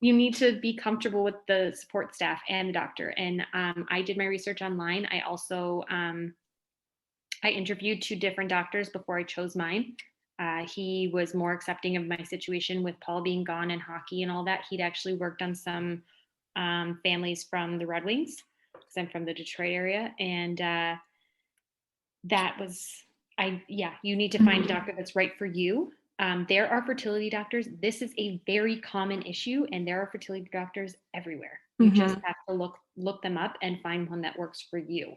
[SPEAKER 1] you need to be comfortable with the support staff and the doctor. And I did my research online. I also, I interviewed 2 different doctors before I chose mine. He was more accepting of my situation with Paul being gone and hockey and all that. He'd actually worked on some families from the Red Wings, because I'm from the Detroit area. And that was, you need to find a doctor that's right for you. There are fertility doctors. This is a very common issue, and there are fertility doctors everywhere. You just have to look them up and find one that works for you.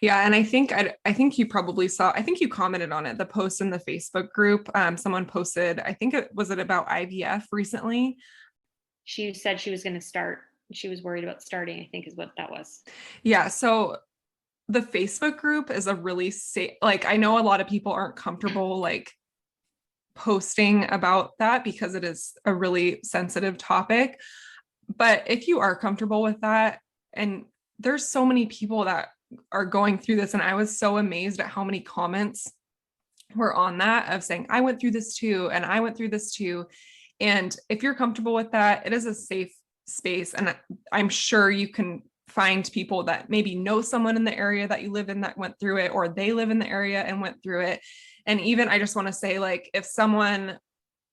[SPEAKER 2] Yeah, and I think you probably saw. I think you commented on it. The post in the Facebook group. Someone posted. I think it was about IVF recently.
[SPEAKER 1] She said she was going to start. She was worried about starting, I think is what that was.
[SPEAKER 2] Yeah. So the Facebook group is a really safe, like, I know a lot of people aren't comfortable like posting about that because it is a really sensitive topic. But if you are comfortable with that, and there's so many people that are going through this, and I was so amazed at how many comments were on that of saying, I went through this too, and I went through this too. And if you're comfortable with that, it is a safe space. And I'm sure you can find people that maybe know someone in the area that you live in that went through it, or they live in the area and went through it. And even I just want to say, like, if someone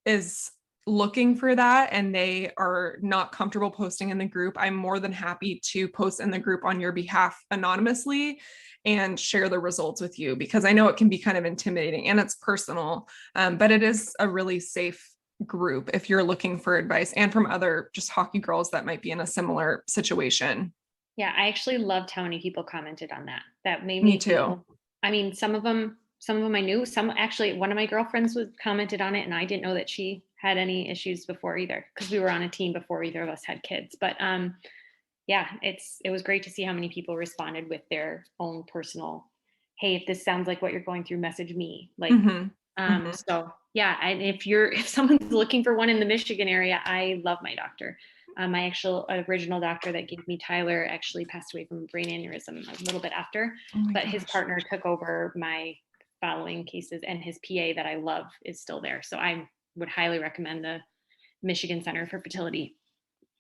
[SPEAKER 2] is looking for that and they are not comfortable posting in the group, I'm more than happy to post in the group on your behalf anonymously and share the results with you, because I know it can be kind of intimidating and it's personal, but it is a really safe group if you're looking for advice, and from other just hockey girls that might be in a similar situation.
[SPEAKER 1] Yeah, I actually loved how many people commented on that. That made
[SPEAKER 2] Me
[SPEAKER 1] me
[SPEAKER 2] too.
[SPEAKER 1] feel, I mean, some of them I knew. Some actually, one of my girlfriends was commented on it, and I didn't know that she had any issues before either, because we were on a team before either of us had kids. But yeah, it was great to see how many people responded with their own personal, hey, if this sounds like what you're going through, message me. Like, so yeah, and if someone's looking for one in the Michigan area, I love my doctor. My actual original doctor that gave me Tyler actually passed away from a brain aneurysm a little bit after, but his partner took over my following cases, and his PA that I love is still there. So I would highly recommend the Michigan Center for Fertility.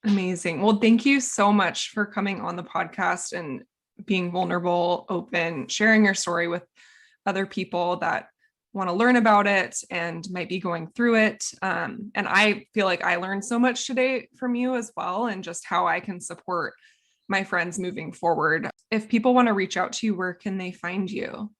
[SPEAKER 2] Amazing. Well, thank you so much for coming on the podcast and being vulnerable, open, sharing your story with other people that want to learn about it and might be going through it. And I feel like I learned so much today from you as well, and just how I can support my friends moving forward. If people want to reach out to you, where can they find you?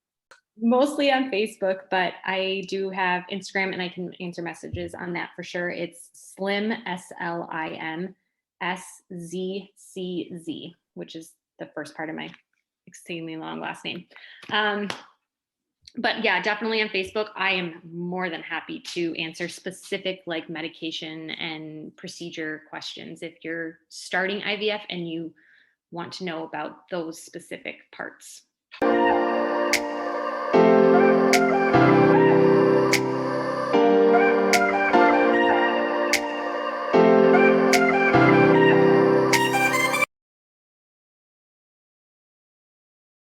[SPEAKER 1] Mostly on Facebook, but I do have Instagram and I can answer messages on that for sure. It's Slim, SLIM, SZCZ, which is the first part of my extremely long last name. But yeah, definitely on Facebook. I am more than happy to answer specific like medication and procedure questions if you're starting IVF and you want to know about those specific parts.